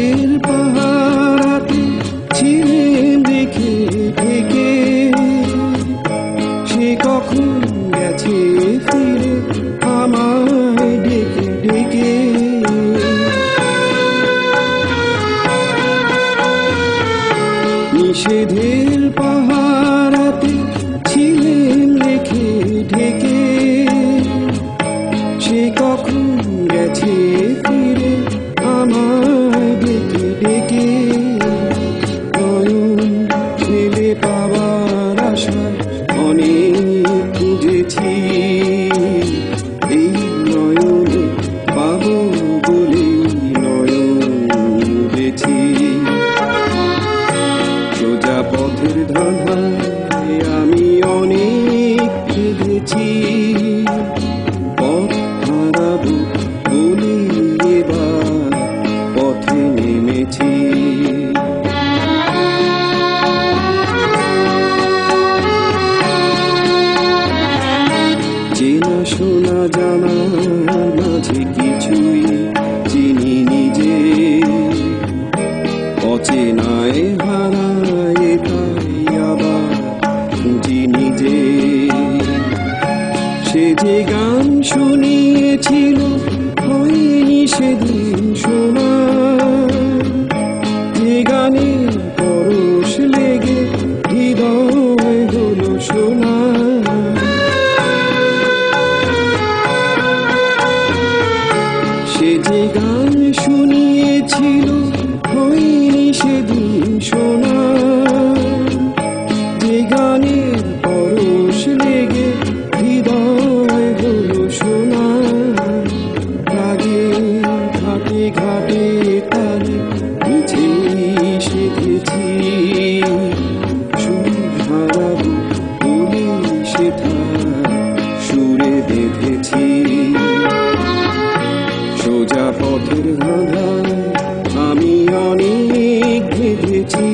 নিষেধের পাহারাতে ছিলেন রেখে ঢেকে, সে কখন গেছে ফিরে আমায় ডেকে ডেকে। নিষেধের পাহারাতে ছিলেন রেখে ঢেকে, সে কখন গেছে ফিরে আমায় ডেকে ডেকে। নয়ন ফেলে পাবার আশায় অনেক খুঁজেছি, এই নয়নে পাবো বলে নয়ন বেছি। সোজা পথের ধাঁধায় আমি অনেক কেঁদেছি, পথ হারাবো বলে এবার পথে নেমেছি। চেনা শোনা জানার মাঝে কিছুই চিনি নিজে, অচেনায় হারায় তাই আবার খুঁজি নিজে। সে যে গান শুনিয়েছিল হয়নি সেদিন শোনা, যে গানে পরশ লেগে হৃদয় হলো শোনা। সে যে গান শুনিয়েছিল হয়নি সেদিন শোনা, যে গানের পরশ লেগে হৃদয় হলো শোনা। রাগে ঘাটে ঘাটে তারে মিছে শিখেছি, সুর হারাবো বলে সেথা সুরে বেঁধেছি। সোজা পথের ধাঁধায় আমি অনেক ভেবেছি।